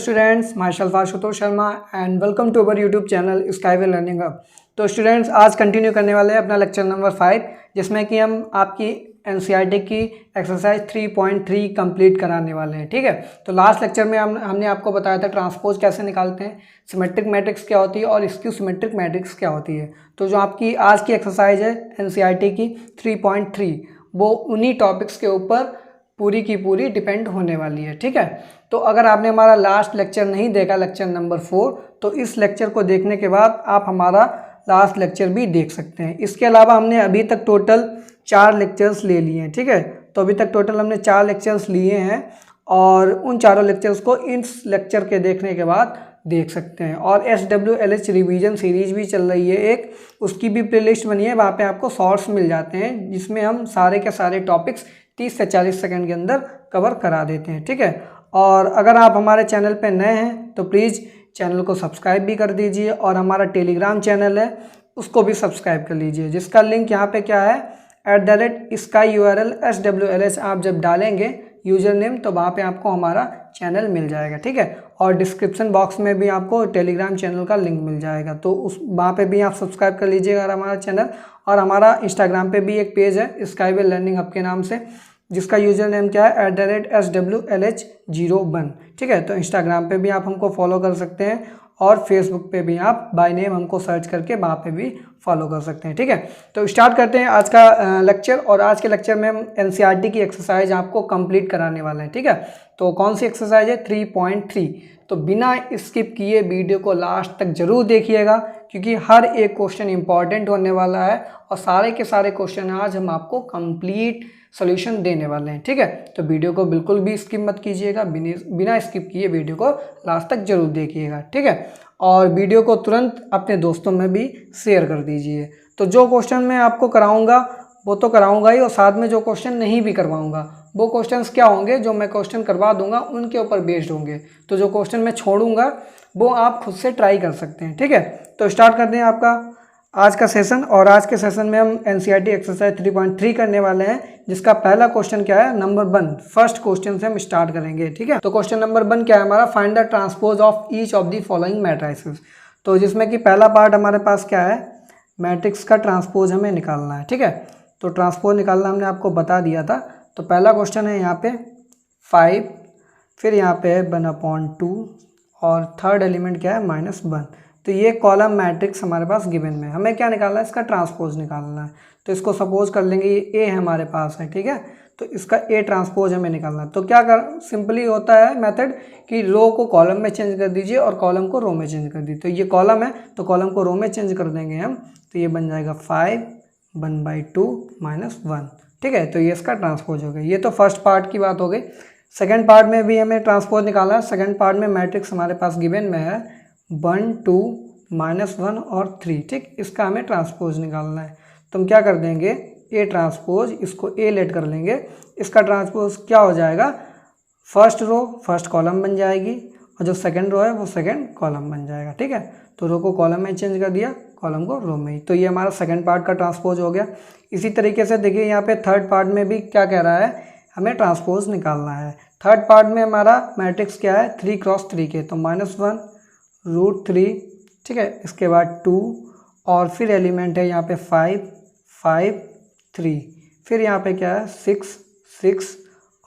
Students, myself Ashutosh Sharma and welcome to our YouTube channel Skyway Learning Hub. तो students, आज continue करने वाले हैं अपना लेक्चर नंबर 5, जिसमें कि हम आपकी एनसीईआरटी की एक्सरसाइज 3.3 कंप्लीट कराने वाले हैं। ठीक है, तो लास्ट लेक्चर में हमने आपको बताया था ट्रांसपोज कैसे निकालते हैं, सिमेट्रिक मैट्रिक्स क्या होती है और स्क्यू सिमेट्रिक मैट्रिक्स क्या होती है। तो जो आपकी आज की एक्सरसाइज है एनसीईआरटी की 3.3, वो उन्हीं टॉपिक्स के ऊपर पूरी की पूरी डिपेंड होने वाली है। ठीक है, तो अगर आपने हमारा लास्ट लेक्चर नहीं देखा, लेक्चर नंबर 4, तो इस लेक्चर को देखने के बाद आप हमारा लास्ट लेक्चर भी देख सकते हैं। इसके अलावा हमने अभी तक टोटल 4 लेक्चर्स ले लिए हैं। ठीक है, तो अभी तक टोटल हमने 4 लेक्चर्स लिए हैं और उन चारों लेक्चर्स को इस लेक्चर के देखने के बाद देख सकते हैं। और SWLH रिवीजन सीरीज भी चल रही है एक, उसकी भी प्लेलिस्ट बनी है, वहाँ पे आपको शॉर्ट्स मिल जाते हैं जिसमें हम सारे के सारे टॉपिक्स 30 से 40 सेकंड के अंदर कवर करा देते हैं। ठीक है, और अगर आप हमारे चैनल पे नए हैं तो प्लीज़ चैनल को सब्सक्राइब भी कर दीजिए और हमारा टेलीग्राम चैनल है उसको भी सब्सक्राइब कर लीजिए, जिसका लिंक यहाँ पे क्या है @sky_url SWLH आप जब डालेंगे यूज़र नेम तो वहाँ पे आपको हमारा चैनल मिल जाएगा। ठीक है, और डिस्क्रिप्शन बॉक्स में भी आपको टेलीग्राम चैनल का लिंक मिल जाएगा, तो उस वहाँ पे भी आप सब्सक्राइब कर लीजिएगा हमारा चैनल। और हमारा इंस्टाग्राम पे भी एक पेज है स्काईवे लर्निंग हब के नाम से, जिसका यूज़र नेम क्या है @SWLH01। ठीक है, तो इंस्टाग्राम पे भी आप हमको फॉलो कर सकते हैं और फेसबुक पे भी आप बाय नेम हमको सर्च करके वहाँ पे भी फॉलो कर सकते हैं। ठीक है, तो स्टार्ट करते हैं आज का लेक्चर। और आज के लेक्चर में हम एनसीईआरटी की एक्सरसाइज आपको कंप्लीट कराने वाले हैं। ठीक है, तो कौन सी एक्सरसाइज है 3.3। तो बिना स्किप किए वीडियो को लास्ट तक जरूर देखिएगा, क्योंकि हर एक क्वेश्चन इंपॉर्टेंट होने वाला है और सारे के सारे क्वेश्चन आज हम आपको कंप्लीट सॉल्यूशन देने वाले हैं। ठीक है, तो वीडियो को बिल्कुल भी स्किप मत कीजिएगा, बिना स्किप किए वीडियो को लास्ट तक जरूर देखिएगा। ठीक है, और वीडियो को तुरंत अपने दोस्तों में भी शेयर कर दीजिए। तो जो क्वेश्चन मैं आपको कराऊंगा वो तो कराऊंगा ही, और साथ में जो क्वेश्चन नहीं भी करवाऊंगा वो क्वेश्चंस क्या होंगे, जो मैं क्वेश्चन करवा दूंगा उनके ऊपर बेस्ड होंगे। तो जो क्वेश्चन मैं छोड़ूंगा वो आप खुद से ट्राई कर सकते हैं। ठीक है, तो स्टार्ट करते हैं आपका आज का सेशन। और आज के सेशन में हम एनसीईआरटी एक्सरसाइज 3.3 करने वाले हैं, जिसका पहला क्वेश्चन क्या है, नंबर 1, फर्स्ट क्वेश्चन से हम स्टार्ट करेंगे। ठीक है, तो क्वेश्चन नंबर 1 क्या है हमारा, find the transpose of each of the following matrices. तो जिसमें कि पहला पार्ट हमारे पास क्या है, मैट्रिक्स का ट्रांसपोज हमें निकालना है। ठीक है, तो ट्रांसपोज निकालना हमने आपको बता दिया था। तो पहला क्वेश्चन है यहाँ पे 5, फिर यहाँ पे है 1/2 और थर्ड एलिमेंट क्या है -1। तो ये कॉलम मैट्रिक्स हमारे पास गिवन में, हमें क्या निकालना है, इसका ट्रांसपोज निकालना है। तो इसको सपोज कर लेंगे ये ए हमारे पास है। ठीक है, तो इसका ए ट्रांसपोज हमें निकालना है। तो क्या कर, सिंपली होता है मेथड कि रो को कॉलम में चेंज कर दीजिए और कॉलम को रो में चेंज कर दीजिए। तो ये कॉलम है तो कॉलम को रो में चेंज कर देंगे हम, तो ये बन जाएगा 5 1/2 -1। ठीक है, तो ये इसका ट्रांसपोज हो गया। ये तो फर्स्ट पार्ट की बात हो गई। सेकेंड पार्ट में भी हमें ट्रांसपोज निकालना है। सेकेंड पार्ट में मैट्रिक्स हमारे पास गिवन में है 1 2 -1 और 3। ठीक, इसका हमें ट्रांसपोज निकालना है। तो हम क्या कर देंगे, ए ट्रांसपोज, इसको ए लेट कर लेंगे, इसका ट्रांसपोज क्या हो जाएगा, फर्स्ट रो फर्स्ट कॉलम बन जाएगी और जो सेकंड रो है वो सेकंड कॉलम बन जाएगा। ठीक है, तो रो को कॉलम में चेंज कर दिया, कॉलम को रो में ही। तो ये हमारा सेकंड पार्ट का ट्रांसपोज हो गया। इसी तरीके से देखिए यहाँ पे थर्ड पार्ट में भी क्या कह रहा है, हमें ट्रांसपोज निकालना है। थर्ड पार्ट में हमारा मैट्रिक्स क्या है 3 × 3 के, तो -1√3। ठीक है, इसके बाद 2 और फिर एलिमेंट है यहाँ पे 5 5 3, फिर यहाँ पे क्या है 6 6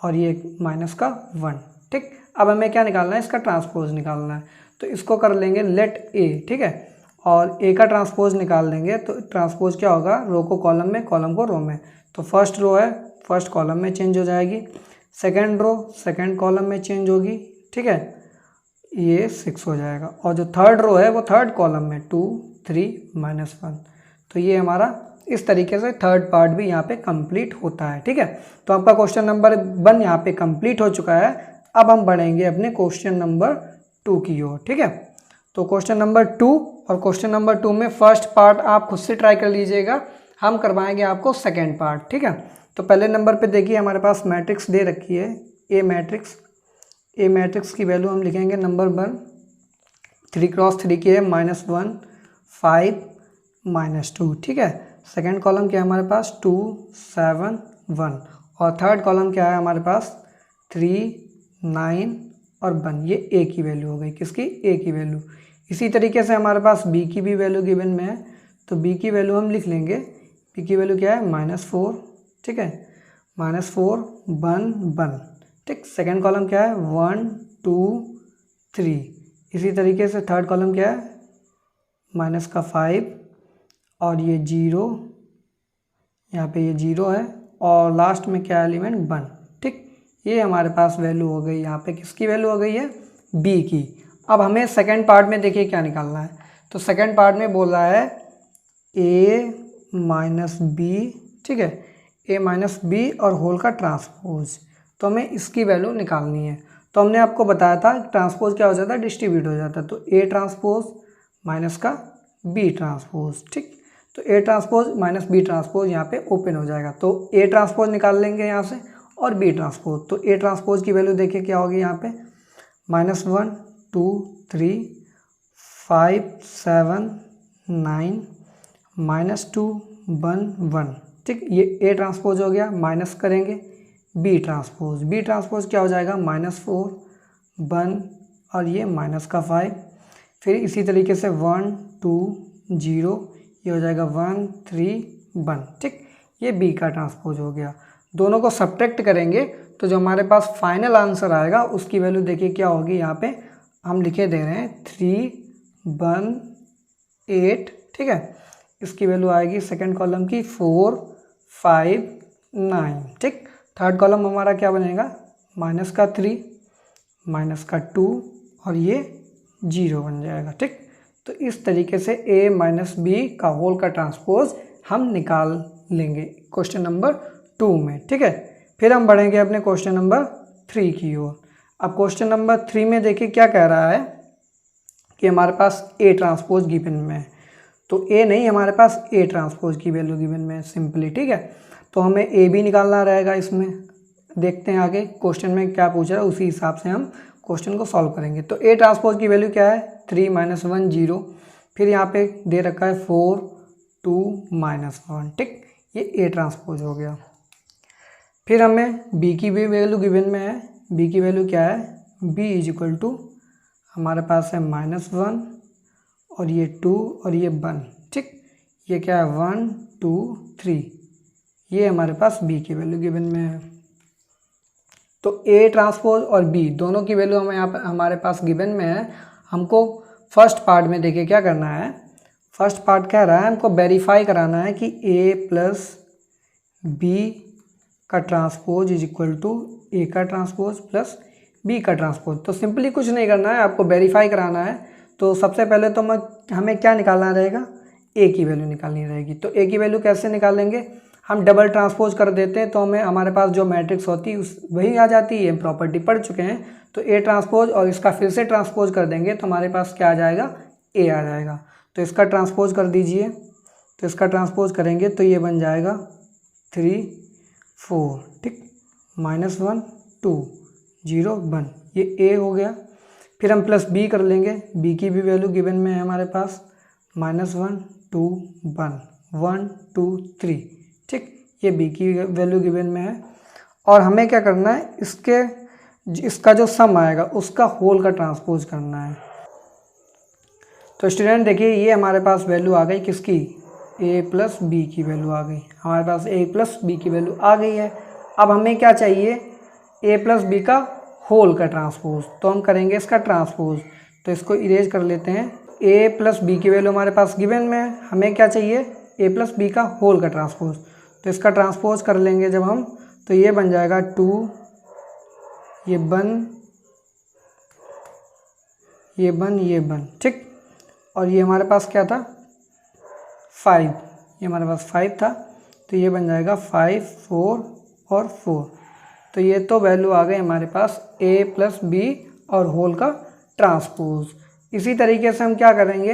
और ये -1। ठीक, अब हमें क्या निकालना है, इसका ट्रांसपोज निकालना है। तो इसको कर लेंगे लेट ए। ठीक है, और ए का ट्रांसपोज निकाल देंगे तो ट्रांसपोज क्या होगा, रो को कॉलम में, कॉलम को रो में। तो फर्स्ट रो है फर्स्ट कॉलम में चेंज हो जाएगी, सेकेंड रो सेकेंड कॉलम में चेंज होगी। ठीक है, ये 6 हो जाएगा, और जो थर्ड रो है वो थर्ड कॉलम में 2 3 -1। तो ये हमारा इस तरीके से थर्ड पार्ट भी यहाँ पे कंप्लीट होता है। ठीक है, तो आपका क्वेश्चन नंबर 1 यहाँ पे कंप्लीट हो चुका है। अब हम बढ़ेंगे अपने क्वेश्चन नंबर 2 की ओर। ठीक है, तो क्वेश्चन नंबर 2 और क्वेश्चन नंबर 2 में फर्स्ट पार्ट आप खुद से ट्राई कर लीजिएगा, हम करवाएंगे आपको सेकेंड पार्ट। ठीक है, तो पहले नंबर पे देखिए हमारे पास मैट्रिक्स दे रखी है ए मैट्रिक्स। ए मैट्रिक्स की वैल्यू हम लिखेंगे नंबर 1 3 × 3 की है -1 5 -2। ठीक है, सेकेंड कॉलम क्या है हमारे पास 2 7 1 और थर्ड कॉलम क्या है हमारे पास 3 9 और 1, ये ए की वैल्यू हो गई, किसकी, ए की वैल्यू। इसी तरीके से हमारे पास बी की भी वैल्यू गिवन में है, तो बी की वैल्यू हम लिख लेंगे, बी की वैल्यू क्या है, -4, ठीक है, -4 1 1, ठीक। सेकेंड कॉलम क्या है, 1 2 3। इसी तरीके से थर्ड कॉलम क्या है, -5 और ये 0, यहाँ पे ये 0 है, और लास्ट में क्या एलिमेंट, 1, ठीक। ये हमारे पास वैल्यू हो गई, यहाँ पे किसकी वैल्यू हो गई है, बी की। अब हमें सेकंड पार्ट में देखिए क्या निकालना है, तो सेकंड पार्ट में बोल रहा है a माइनस बी, ठीक है, a माइनस बी और होल का ट्रांसपोज, तो हमें इसकी वैल्यू निकालनी है। तो हमने आपको बताया था ट्रांसपोज क्या हो जाता है, डिस्ट्रीब्यूट हो जाता है, तो a ट्रांसपोज माइनस का b ट्रांसपोज, ठीक। तो a transpose minus b transpose यहाँ पे ओपन हो जाएगा, तो a ट्रांसपोज निकाल लेंगे यहाँ से और b ट्रांसपोज। तो a ट्रांसपोज की वैल्यू देखिए क्या होगी यहाँ पे, -1 2 3 5 7 9 -2 1 1, ठीक। ये a ट्रांसपोज हो गया, माइनस करेंगे b ट्रांसपोज, b ट्रांसपोज क्या हो जाएगा, -4 1 और ये -5, फिर इसी तरीके से 1 2 0, ये हो जाएगा 1 3 1, ठीक। ये b का ट्रांसपोज हो गया। दोनों को सब्ट्रैक्ट करेंगे तो जो हमारे पास फाइनल आंसर आएगा उसकी वैल्यू देखिए क्या होगी, यहाँ पे हम लिखे दे रहे हैं 3 1 8, ठीक है। इसकी वैल्यू आएगी सेकंड कॉलम की 4 5 9, ठीक। थर्ड कॉलम हमारा क्या बनेगा, -3 -2 और ये 0 बन जाएगा, ठीक। तो इस तरीके से a माइनस बी का होल का ट्रांसपोज हम निकाल लेंगे क्वेश्चन नंबर 2 में, ठीक है। फिर हम बढ़ेंगे अपने क्वेश्चन नंबर 3 की ओर। अब क्वेश्चन नंबर 3 में देखिए क्या कह रहा है कि हमारे पास a ट्रांसपोज गिवन में है, तो a नहीं, हमारे पास a ट्रांसपोज की वैल्यू गिवन में है सिंपली, ठीक है। तो हमें a भी निकालना रहेगा इसमें। देखते हैं आगे क्वेश्चन में क्या पूछ रहा है, उसी हिसाब से हम क्वेश्चन को सॉल्व करेंगे। तो a ट्रांसपोज की वैल्यू क्या है, 3 -1 0, फिर यहाँ पे दे रखा है 4 2 -1, ठीक। ये a ट्रांसपोज हो गया। फिर हमें b की भी वैल्यू गिवन में है, b की वैल्यू क्या है, b = हमारे पास है -1 और ये 2 और ये 1, ठीक। ये क्या है 1 2 3, ये हमारे पास b की वैल्यू गिवन में है। तो a ट्रांसपोज और b दोनों की वैल्यू हमें यहाँ पर हमारे पास गिवन में है। हमको फर्स्ट पार्ट में देखिए क्या करना है, फर्स्ट पार्ट कह रहा है हमको वेरीफाई कराना है कि a प्लस बी का ट्रांसपोज = a का ट्रांसपोज प्लस b का ट्रांसपोज। तो सिंपली कुछ नहीं करना है, आपको वेरीफाई कराना है। तो सबसे पहले तो हमें क्या निकालना रहेगा, a की वैल्यू निकालनी रहेगी। तो a की वैल्यू कैसे निकालेंगे, हम डबल ट्रांसपोज कर देते हैं तो हमें हमारे पास जो मैट्रिक्स होती है वही आ जाती है, प्रॉपर्टी पढ़ चुके हैं। तो a ट्रांसपोज और इसका फिर से ट्रांसपोज कर देंगे तो हमारे पास क्या आ जाएगा, a आ जाएगा। तो इसका ट्रांसपोज कर दीजिए, तो इसका ट्रांसपोज करेंगे तो ये बन जाएगा 3 4, ठीक, -1 2 0 1, ये a हो गया। फिर हम प्लस b कर लेंगे, b की भी वैल्यू गिवन में है हमारे पास, -1 2 1 1 2 3, ठीक। ये b की वैल्यू गिवन में है। और हमें क्या करना है, इसका जो सम आएगा उसका होल का ट्रांसपोज करना है। तो स्टूडेंट देखिए ये हमारे पास वैल्यू आ गई किसकी, a प्लस बी की वैल्यू आ गई, हमारे पास a प्लस बी की वैल्यू आ गई है। अब हमें क्या चाहिए, a प्लस बी का होल का ट्रांसपोज, तो हम करेंगे इसका ट्रांसपोज। तो इसको इरेज कर लेते हैं, a प्लस बी की वैल्यू हमारे पास गिवन में है, हमें क्या चाहिए, a प्लस बी का होल का ट्रांसपोज। तो इसका ट्रांसपोज कर लेंगे जब हम, तो ये बन जाएगा 2, ये 1 ये 1 ये 1, ठीक। और ये हमारे पास क्या था, 5, ये हमारे पास 5 था, तो ये बन जाएगा 5 4 और 4। तो ये तो वैल्यू आ गई हमारे पास a प्लस बी और होल का ट्रांसपोज। इसी तरीके से हम क्या करेंगे,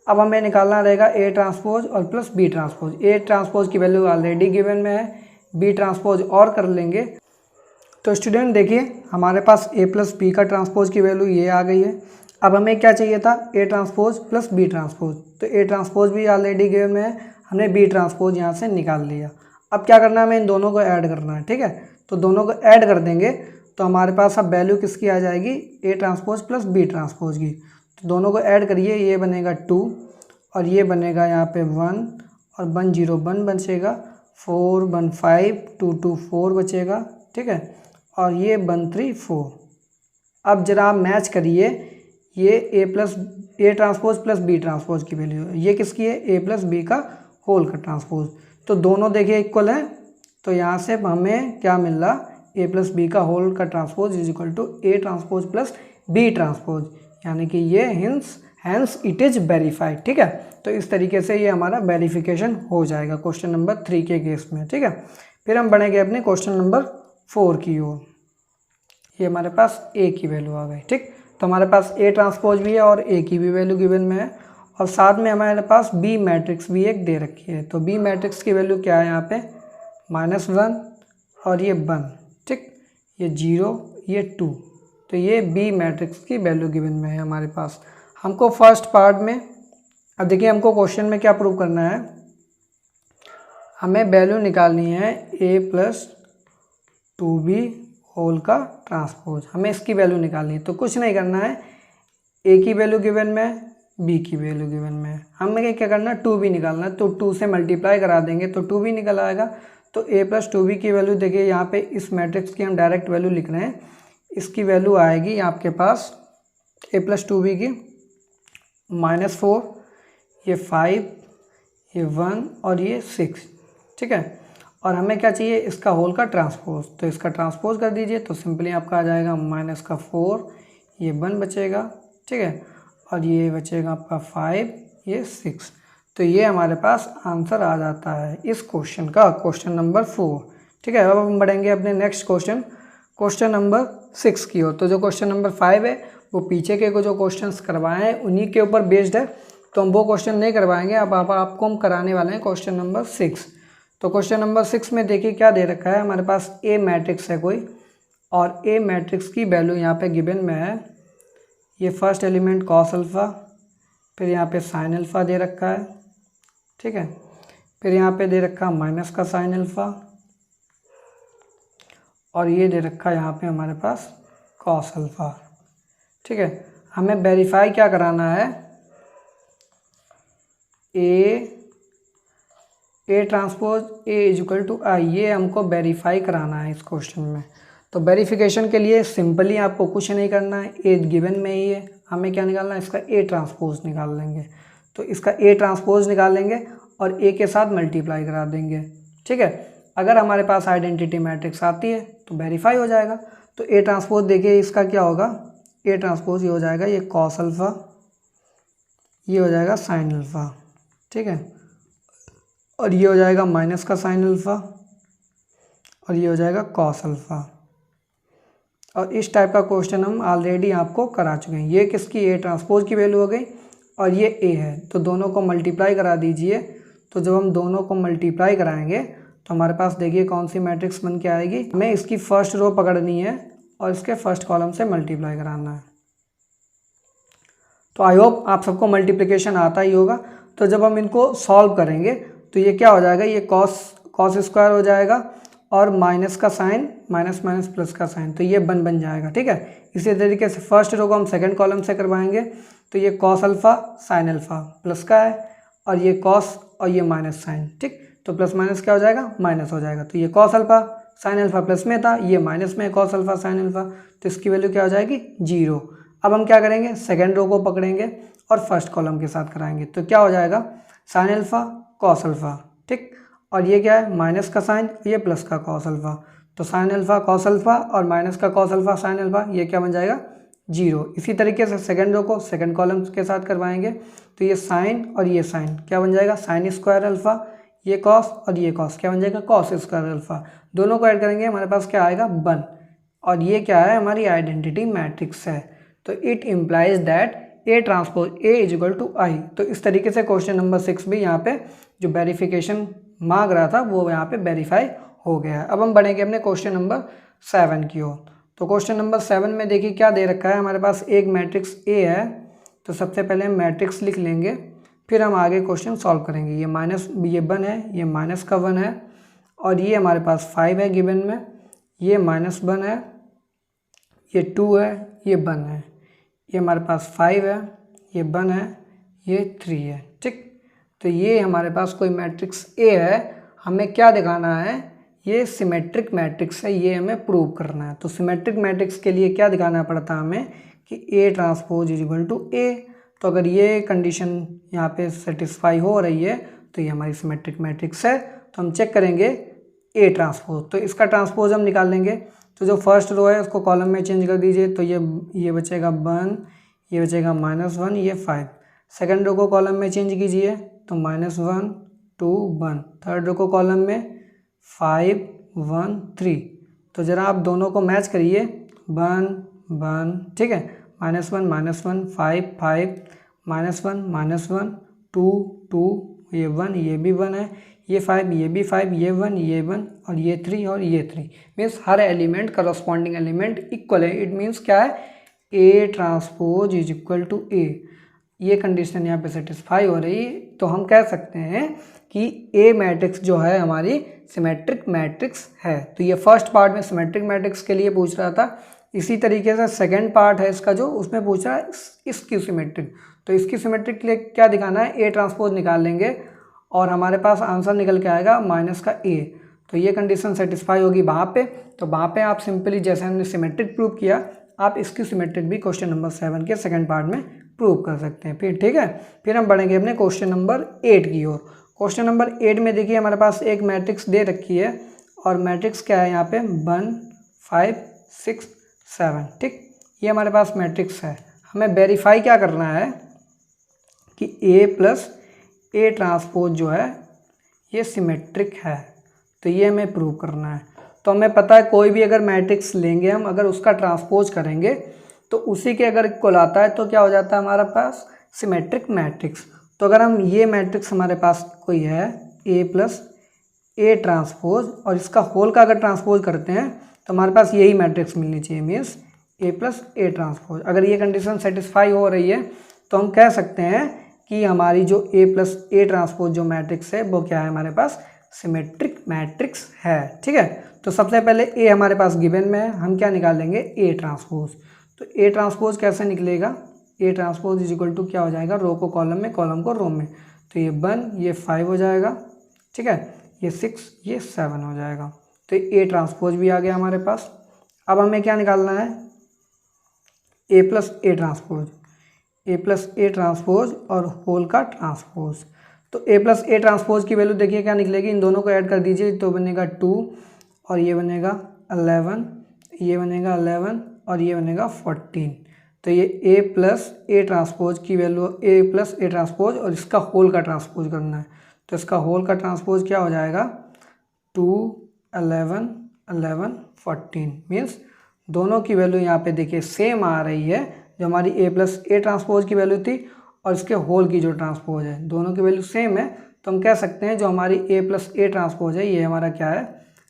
अब हमें निकालना रहेगा a ट्रांसपोज और plus b transpose. a transpose की वैल्यू ऑलरेडी गिवन में है, b ट्रांसपोज और कर लेंगे। तो स्टूडेंट देखिए हमारे पास a प्लस बी का ट्रांसपोज की वैल्यू ये आ गई है। अब हमें क्या चाहिए था, a transpose plus b transpose. तो a ट्रांसपोज भी ऑलरेडी गिवन में है, हमने b ट्रांसपोज यहाँ से निकाल लिया। अब क्या करना है, हमें इन दोनों को ऐड करना है, ठीक है। तो दोनों को ऐड कर देंगे तो हमारे पास अब वैल्यू किसकी आ जाएगी, A transpose plus B transpose की। तो दोनों को ऐड करिए, ये बनेगा 2 और ये बनेगा यहाँ पे 1 और 1 0 1 बचेगा, 4 1 5 2 2 4 बचेगा, ठीक है, और ये 1 3 4। अब जरा आप मैच करिए, ये A transpose plus B transpose की वैल्यू, ये किसकी है, ए प्लस बी का होल का ट्रांसपोज। तो दोनों देखिए इक्वल हैं, तो यहाँ से हमें क्या मिल रहा, ए प्लस बी का होल का transpose is equal to A transpose plus B transpose, यानी कि ये हैंस इट इज़ वेरीफाइड, ठीक है। तो इस तरीके से ये हमारा वेरिफिकेशन हो जाएगा क्वेश्चन नंबर 3 के केस में, ठीक है। फिर हम बढ़ेंगे अपने क्वेश्चन नंबर 4 की ओर। ये हमारे पास ए की वैल्यू आ गई, ठीक। तो हमारे पास ए ट्रांसपोज भी है और ए की भी वैल्यू गिवन में है, और साथ में हमारे पास बी मैट्रिक्स भी एक दे रखी है। तो बी मैट्रिक्स की वैल्यू क्या है यहाँ पे, -1 और ये 1, ठीक, ये 0 ये 2। तो ये बी मैट्रिक्स की वैल्यू गिवन में है हमारे पास। हमको फर्स्ट पार्ट में, अब देखिए हमको क्वेश्चन में क्या प्रूव करना है, हमें वैल्यू निकालनी है ए प्लस 2b होल का ट्रांसपोज, हमें इसकी वैल्यू निकालनी है। तो कुछ नहीं करना है, ए की वैल्यू गिवन में है, बी की वैल्यू गिवन में है, हमें क्या करना है, 2b निकालना है। तो 2 से मल्टीप्लाई करा देंगे तो 2b निकल आएगा। तो ए प्लस 2b की वैल्यू देखिए यहाँ पे इस मैट्रिक्स की हम डायरेक्ट वैल्यू लिख रहे हैं, इसकी वैल्यू आएगी आपके पास ए प्लस 2b की -4, ये 5, ये 1 और ये 6, ठीक है। और हमें क्या चाहिए, इसका होल का ट्रांसपोज। तो इसका ट्रांसपोज कर दीजिए, तो सिंपली आपका आ जाएगा -4, ये 1 बचेगा, ठीक है, और ये बचेगा आपका 5, ये 6। तो ये हमारे पास आंसर आ जाता है इस क्वेश्चन का, क्वेश्चन नंबर 4, ठीक है। अब हम बढ़ेंगे अपने नेक्स्ट क्वेश्चन नंबर 6 की ओर। तो जो क्वेश्चन नंबर 5 है वो पीछे के जो क्वेश्चंस करवाए हैं उन्हीं के ऊपर बेस्ड है, तो हम वो क्वेश्चन नहीं करवाएंगे। अब आपको हम कराने वाले हैं क्वेश्चन नंबर 6। तो क्वेश्चन नंबर 6 में देखिए क्या दे रखा है, हमारे पास ए मैट्रिक्स है कोई, और ए मैट्रिक्स की वैल्यू यहाँ पे गिवन में है, ये फर्स्ट एलिमेंट कॉस अल्फ़ा, फिर यहाँ पे साइन अल्फ़ा दे रखा है, ठीक है, फिर यहाँ पे दे रखा माइनस का साइन अल्फ़ा, और ये दे रखा है यहाँ पे हमारे पास कॉस अल्फ़ा, ठीक है। हमें वेरीफाई क्या कराना है, A transpose A is equal to I, ये हमको वेरीफाई कराना है इस क्वेश्चन में। तो वेरिफिकेशन के लिए सिंपली आपको कुछ नहीं करना है, ए गिवन में ही है, हमें क्या निकालना है, इसका ए ट्रांसपोज निकाल लेंगे। तो इसका ए ट्रांसपोज निकाल लेंगे और ए के साथ मल्टीप्लाई करा देंगे, ठीक है। अगर हमारे पास आइडेंटिटी मैट्रिक्स आती है तो वेरीफाई हो जाएगा। तो ए ट्रांसपोज देखिए इसका क्या होगा, ए ट्रांसपोज ये हो जाएगा, ये कॉस अल्फ़ा, ये हो जाएगा साइन अल्फ़ा, ठीक है, और ये हो जाएगा माइनस का साइन अल्फ़ा, और ये हो जाएगा कॉस अल्फ़ा। और इस टाइप का क्वेश्चन हम ऑलरेडी आपको करा चुके हैं। ये किसकी, ए ट्रांसपोज की वैल्यू हो गई और ये ए है, तो दोनों को मल्टीप्लाई करा दीजिए। तो जब हम दोनों को मल्टीप्लाई कराएंगे तो हमारे पास देखिए कौन सी मैट्रिक्स बन के आएगी, हमें इसकी फर्स्ट रो पकड़नी है और इसके फर्स्ट कॉलम से मल्टीप्लाई कराना है। तो आई होप आप सबको मल्टीप्लिकेशन आता ही होगा। तो जब हम इनको सॉल्व करेंगे तो ये क्या हो जाएगा, ये कॉस स्क्वायर हो जाएगा और माइनस का साइन, माइनस माइनस प्लस का साइन, तो ये बन जाएगा, ठीक है। इसी तरीके से फर्स्ट रो को हम सेकंड कॉलम से करवाएंगे, तो ये cos alpha sine alpha plus का है, और ये कॉस और ये माइनस साइन, ठीक। तो प्लस माइनस क्या हो जाएगा, माइनस हो जाएगा। तो ये cos alpha sine alpha plus में था, ये माइनस में है कॉस अल्फ़ा साइन अल्फ़ा, तो इसकी वैल्यू क्या हो जाएगी, 0। अब हम क्या करेंगे, सेकेंड रो को पकड़ेंगे और फर्स्ट कॉलम के साथ कराएंगे, तो क्या हो जाएगा, साइन अल्फ़ा कॉस अल्फ़ा, ठीक, और ये क्या है, माइनस का साइन, ये प्लस का कॉस अल्फ़ा, तो साइन अल्फ़ा कॉस अल्फ़ा और माइनस का कॉस अल्फ़ा साइन अल्फ़ा, ये क्या बन जाएगा, 0। इसी तरीके से सेकंड रो को सेकंड कॉलम के साथ करवाएंगे, तो ये साइन और ये साइन क्या बन जाएगा, साइन स्क्वायर अल्फ़ा, ये कॉस और ये कॉस क्या बन जाएगा, कॉस स्क्वायर अल्फ़ा। दोनों को ऐड करेंगे हमारे पास क्या आएगा, 1, और ये क्या है, हमारी आइडेंटिटी मैट्रिक्स है। तो it implies that A transpose A is equal to I. तो इस तरीके से क्वेश्चन नंबर 6 भी यहाँ पे जो वेरिफिकेशन मांग रहा था वो यहाँ पे वेरीफाई हो गया है। अब हम बढ़ेंगे अपने क्वेश्चन नंबर 7 की ओर। तो क्वेश्चन नंबर 7 में देखिए क्या दे रखा है, हमारे पास एक मैट्रिक्स ए है, तो सबसे पहले हम मैट्रिक्स लिख लेंगे, फिर हम आगे क्वेश्चन सॉल्व करेंगे। ये 1 है, ये माइनस का 1 है, और ये हमारे पास 5 है गिवन में, ये -1 है, ये 2 है, ये 1 है, ये हमारे पास 5 है, ये 1 है, ये 3 है। ठीक, तो ये हमारे पास कोई मैट्रिक्स ए है। हमें क्या दिखाना है, ये सिमेट्रिक मैट्रिक्स है, ये हमें प्रूव करना है। तो सिमेट्रिक मैट्रिक्स के लिए क्या दिखाना पड़ता है हमें कि A transpose is equal to A. तो अगर ये कंडीशन यहाँ पे सेटिस्फाई हो रही है तो ये हमारी सिमेट्रिक मैट्रिक्स है। तो हम चेक करेंगे ए ट्रांसपोज, तो इसका ट्रांसपोज हम निकाल लेंगे। तो जो फर्स्ट रो है उसको कॉलम में चेंज कर दीजिए, तो ये बचेगा 1, ये बचेगा -1, ये 5। सेकंड रो को कॉलम में चेंज कीजिए, तो -1 2 1। थर्ड रो को कॉलम में 5 1 3। तो ज़रा आप दोनों को मैच करिए, 1 1, ठीक है, -1 -1 5 5, -1 2 2, ये 1, ये भी 1 है, ये 5, ये भी 5, ये 1, ये 1 और ये 3 और ये 3। मीन्स हर एलिमेंट करस्पॉन्डिंग एलिमेंट इक्वल है। इट मीन्स क्या है, A transpose is equal to A. ये कंडीशन यहाँ पे सेटिस्फाई हो रही है, तो हम कह सकते हैं कि ए मैट्रिक्स जो है हमारी सिमेट्रिक मैट्रिक्स है। तो ये फर्स्ट पार्ट में सिमेट्रिक मैट्रिक्स के लिए पूछ रहा था। इसी तरीके से सेकंड पार्ट है इसका जो, उसमें पूछ रहा है इसकी सिमेट्रिक। तो इसकी सिमेट्रिक के लिए क्या दिखाना है, ए ट्रांसपोज निकाल लेंगे और हमारे पास आंसर निकल के आएगा माइनस का ए। तो ये कंडीशन सेटिस्फाई होगी वहाँ पे। तो वहाँ पे आप सिंपली जैसे हमने सिमेट्रिक प्रूव किया, आप इसकी सिमेट्रिक भी क्वेश्चन नंबर 7 के सेकंड पार्ट में प्रूव कर सकते हैं। फिर ठीक है, फिर हम बढ़ेंगे अपने क्वेश्चन नंबर 8 की ओर। क्वेश्चन नंबर 8 में देखिए हमारे पास एक मैट्रिक्स दे रखी है और मैट्रिक्स क्या है यहाँ पे 1 5 6 7। ठीक, ये हमारे पास मैट्रिक्स है। हमें वेरीफाई क्या करना है कि ए प्लस ए ट्रांसपोज जो है ये सिमेट्रिक है। तो ये हमें प्रूव करना है। तो हमें पता है कोई भी अगर मैट्रिक्स लेंगे हम, अगर उसका ट्रांसपोज करेंगे तो उसी के अगर इक्वल आता है तो क्या हो जाता है हमारे पास सिमेट्रिक मैट्रिक्स। तो अगर हम ये मैट्रिक्स हमारे पास कोई है ए प्लस ए ट्रांसपोज और इसका होल का अगर ट्रांसपोज करते हैं तो हमारे पास यही मैट्रिक्स मिलनी चाहिए, means A plus A transpose. अगर ये कंडीशन सेटिस्फाई हो रही है तो हम कह सकते हैं कि हमारी जो ए प्लस ए ट्रांसपोज जो मैट्रिक्स है वो क्या है, हमारे पास सिमेट्रिक मैट्रिक्स है। ठीक है, तो सबसे पहले ए हमारे पास गिवन में है, हम क्या निकालेंगे ए ट्रांसपोज। तो ए ट्रांसपोज कैसे निकलेगा, A transpose is equal to क्या हो जाएगा, रो को कॉलम में, कॉलम को रो में। तो ये 1 ये 5 हो जाएगा, ठीक है, ये 6 ये 7 हो जाएगा। तो ए ट्रांसपोज भी आ गया हमारे पास। अब हमें क्या निकालना है, A plus A transpose, A plus A transpose और होल का ट्रांसपोज। तो ए प्लस ए ट्रांसपोज की वैल्यू देखिए क्या निकलेगी, इन दोनों को ऐड कर दीजिए तो बनेगा 2 और ये बनेगा 11, ये बनेगा 11 और ये बनेगा 14। तो ये ए प्लस ए ट्रांसपोज की value, A plus A transpose और इसका होल का ट्रांसपोज करना है। तो इसका होल का ट्रांसपोज क्या हो जाएगा 2 11 11 14। मीन्स दोनों की वैल्यू यहाँ पे देखिए सेम आ रही है, जो हमारी ए प्लस ए ट्रांसपोज की वैल्यू थी और इसके होल की जो ट्रांसपोज है, दोनों की वैल्यू सेम है। तो हम कह सकते हैं जो हमारी ए प्लस ए ट्रांसपोज है ये हमारा क्या है,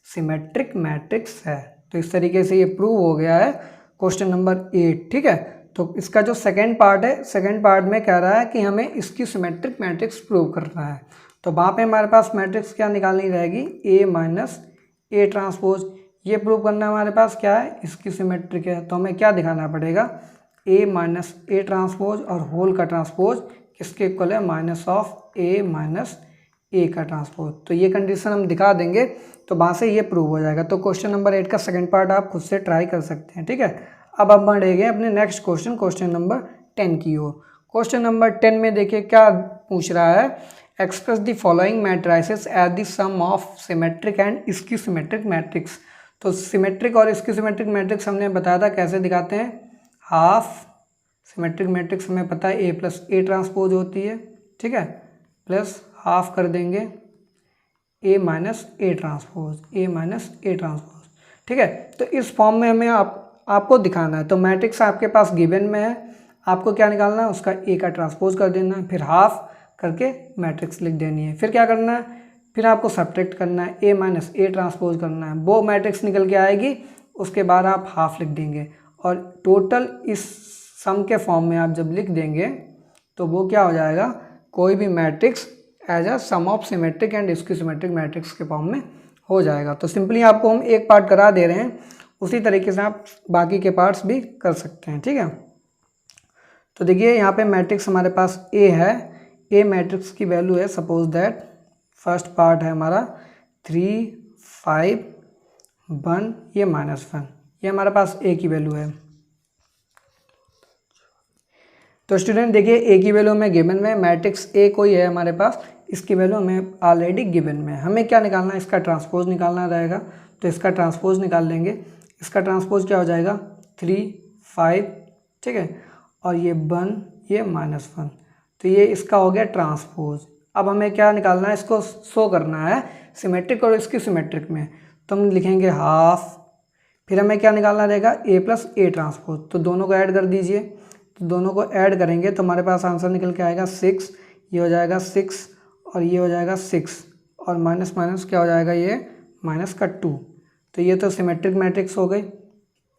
सिमेट्रिक मैट्रिक्स है। तो इस तरीके से ये प्रूव हो गया है क्वेश्चन नंबर 8। ठीक है, तो इसका जो सेकंड पार्ट है, सेकंड पार्ट में कह रहा है कि हमें इसकी सिमेट्रिक मैट्रिक्स प्रूव करना है। तो वहाँ पे हमारे पास मैट्रिक्स क्या निकालनी रहेगी, ए माइनस ए ट्रांसपोज। ये प्रूव करना हमारे पास क्या है, इसकी सिमेट्रिक है। तो हमें क्या दिखाना पड़ेगा, ए माइनस ए ट्रांसपोज और होल का ट्रांसपोज किसके इक्वल है, माइनस ऑफ ए माइनस ए का ट्रांसपोज। तो ये कंडीशन हम दिखा देंगे तो वहाँ से ये प्रूव हो जाएगा। तो क्वेश्चन नंबर 8 का सेकंड पार्ट आप खुद से ट्राई कर सकते हैं। ठीक है, अब हम बढ़ेंगे अपने नेक्स्ट क्वेश्चन, क्वेश्चन नंबर 10 की ओर। क्वेश्चन नंबर 10 में देखिए क्या पूछ रहा है, express the following matrices as the sum of symmetric and इसकी सिमेट्रिक मैट्रिक्स। तो सिमेट्रिक और इसकी सिमेट्रिक मैट्रिक्स हमने बताया था कैसे दिखाते हैं, हाफ सिमेट्रिक मैट्रिक्स हमें पता है ए प्लस ए ट्रांसपोज होती है, ठीक है, प्लस हाफ कर देंगे A minus A transpose, A minus A transpose. ठीक है, तो इस फॉर्म में हमें आपको दिखाना है। तो मैट्रिक्स आपके पास गिवन में है, आपको क्या निकालना है, उसका ए का ट्रांसपोज कर देना है, फिर हाफ करके मैट्रिक्स लिख देनी है। फिर क्या करना है, फिर आपको सब्ट्रैक्ट करना है, ए माइनस ए ट्रांसपोज करना है, वो मैट्रिक्स निकल के आएगी, उसके बाद आप हाफ लिख देंगे और टोटल इस सम के फॉर्म में आप जब लिख देंगे तो वो क्या हो जाएगा, कोई भी matrix as a sum of symmetric and इसकी सिमेट्रिक मैट्रिक्स के फॉर्म में हो जाएगा। तो सिंपली आपको हम एक पार्ट करा दे रहे हैं, उसी तरीके से आप बाकी के पार्ट्स भी कर सकते हैं, ठीक है। तो देखिए यहाँ पे मैट्रिक्स हमारे पास ए है, ए मैट्रिक्स की वैल्यू है, सपोज दैट फर्स्ट पार्ट है हमारा 3 5 1, ये -1, ये हमारे पास ए की वैल्यू है। तो स्टूडेंट देखिए ए की वैल्यू हमें गिवन में, मैट्रिक्स ए कोई है हमारे पास, इसकी वैल्यू हमें ऑलरेडी गिवन में। हमें क्या निकालना है, इसका ट्रांसपोज निकालना रहेगा। तो इसका ट्रांसपोज निकाल लेंगे। इसका ट्रांसपोज क्या हो जाएगा 3 5, ठीक है, और ये 1, ये -1, तो ये इसका हो गया ट्रांसपोज। अब हमें क्या निकालना है, इसको शो करना है सिमेट्रिक और इसकी सिमेट्रिक में। तो हम लिखेंगे हाफ, फिर हमें क्या निकालना रहेगा a + a ट्रांसपोज। तो दोनों को ऐड कर दीजिए। तो दोनों को ऐड करेंगे तो हमारे पास आंसर निकल के आएगा 6, ये हो जाएगा 6 और ये हो जाएगा 6, और माइनस माइनस क्या हो जाएगा, ये -2। तो ये तो सिमेट्रिक मैट्रिक्स हो गई।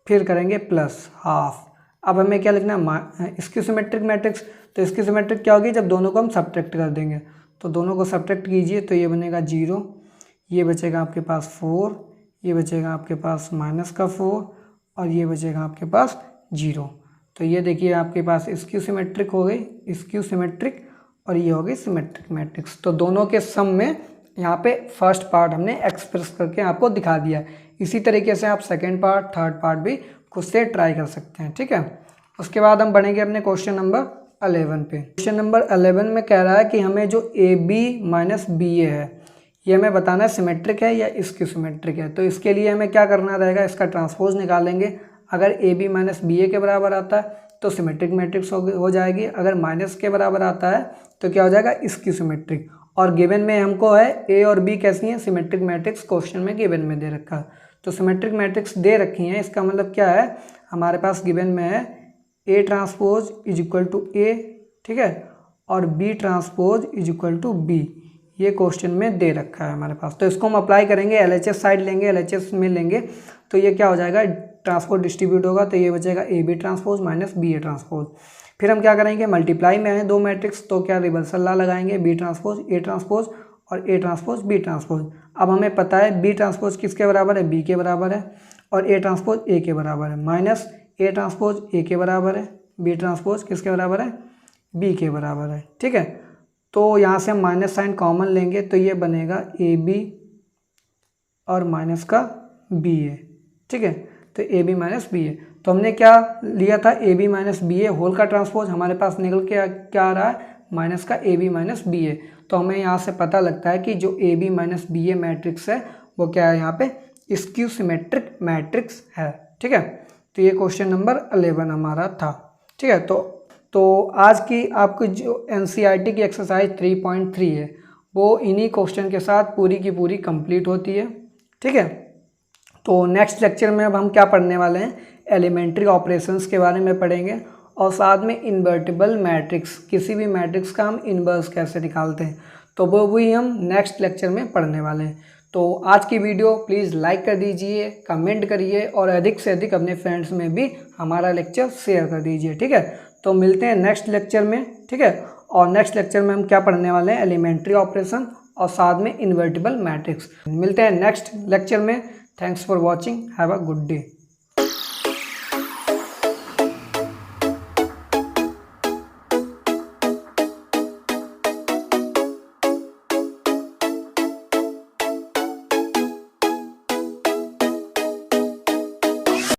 फिर करेंगे प्लस हाफ। अब हमें क्या लिखना है, इसकी सिमेट्रिक मैट्रिक्स। तो इसकी सिमेट्रिक क्या होगी, जब दोनों को हम सब्ट्रैक्ट कर देंगे। तो दोनों को सब्ट्रैक्ट कीजिए तो ये बनेगा 0, ये बचेगा आपके पास 4, ये बचेगा आपके पास -4 और ये बचेगा आपके पास 0। तो ये देखिए आपके पास इसकी सिमेट्रिक हो गई, इसकी सिमेट्रिक, और ये हो गई सिमेट्रिक मैट्रिक्स। तो दोनों के सम में यहाँ पे फर्स्ट पार्ट हमने एक्सप्रेस करके आपको दिखा दिया। इसी तरीके से आप सेकेंड पार्ट, थर्ड पार्ट भी खुद से ट्राई कर सकते हैं, ठीक है। उसके बाद हम बढ़ेंगे अपने क्वेश्चन नंबर 11 पे। क्वेश्चन नंबर 11 में कह रहा है कि हमें जो AB - BA है, ये हमें बताना है सिमेट्रिक है या इसकी सिमेट्रिक है। तो इसके लिए हमें क्या करना रहेगा, इसका ट्रांसपोज निकालेंगे। अगर AB - BA के बराबर आता है तो सिमेट्रिक मैट्रिक्स हो जाएगी। अगर माइनस के बराबर आता है तो क्या हो जाएगा, इसकी सिमेट्रिक। और गिवन में हमको है A और B कैसी हैं, सिमेट्रिक मैट्रिक्स क्वेश्चन में गिवन में दे रखा है। तो सिमेट्रिक मैट्रिक्स दे रखी हैं, इसका मतलब क्या है, हमारे पास गिवन में है A ट्रांसपोज = A, ठीक है, और B ट्रांसपोज = B, ये क्वेश्चन में दे रखा है हमारे पास। तो इसको हम अप्लाई करेंगे, LHS साइड लेंगे, LHS में लेंगे तो ये क्या हो जाएगा, ट्रांसपोज डिस्ट्रीब्यूट होगा। तो ये बचेगा AB ट्रांसपोज - BA ट्रांसपोज। फिर हम क्या करेंगे, मल्टीप्लाई में है दो मैट्रिक्स, तो क्या रिवर्सल लॉ लगाएंगे, B ट्रांसपोज A ट्रांसपोज और A ट्रांसपोज B ट्रांसपोज। अब हमें पता है B ट्रांसपोज किसके बराबर है, B के बराबर है, और A ट्रांसपोज A के बराबर है, माइनस A ट्रांसपोज A के बराबर है, B ट्रांसपोज किसके बराबर है, B के बराबर है, ठीक है। तो यहाँ से हम माइनस साइन कॉमन लेंगे तो ये बनेगा AB और माइनस का BA, ठीक है। तो AB - BA, तो हमने क्या लिया था, AB - BA होल का ट्रांसपोज, हमारे पास निकल के क्या आ रहा है, माइनस का AB - BA। तो हमें यहाँ से पता लगता है कि जो AB - BA मैट्रिक्स है वो क्या है, यहाँ पे स्क्यू सिमेट्रिक मैट्रिक्स है, ठीक है। तो ये क्वेश्चन नंबर 11 हमारा था, ठीक है। तो आज की आपको जो NCERT की एक्सरसाइज 3.3 है वो इन्हीं क्वेश्चन के साथ पूरी की पूरी कंप्लीट होती है, ठीक है। तो नेक्स्ट लेक्चर में अब हम क्या पढ़ने वाले हैं, एलिमेंट्री ऑपरेशंस के बारे में पढ़ेंगे, और साथ में इन्वर्टिबल मैट्रिक्स, किसी भी मैट्रिक्स का हम इन्वर्स कैसे निकालते हैं, तो वो भी हम नेक्स्ट लेक्चर में पढ़ने वाले हैं। तो आज की वीडियो प्लीज़ लाइक कर दीजिए, कमेंट करिए, और अधिक से अधिक अपने फ्रेंड्स में भी हमारा लेक्चर शेयर कर दीजिए, ठीक है। तो मिलते हैं नेक्स्ट लेक्चर में, ठीक है। और नेक्स्ट लेक्चर में हम क्या पढ़ने वाले हैं, एलिमेंट्री ऑपरेशन और साथ में इन्वर्टिबल मैट्रिक्स। मिलते हैं नेक्स्ट लेक्चर में। Thanks for watching, have a good day.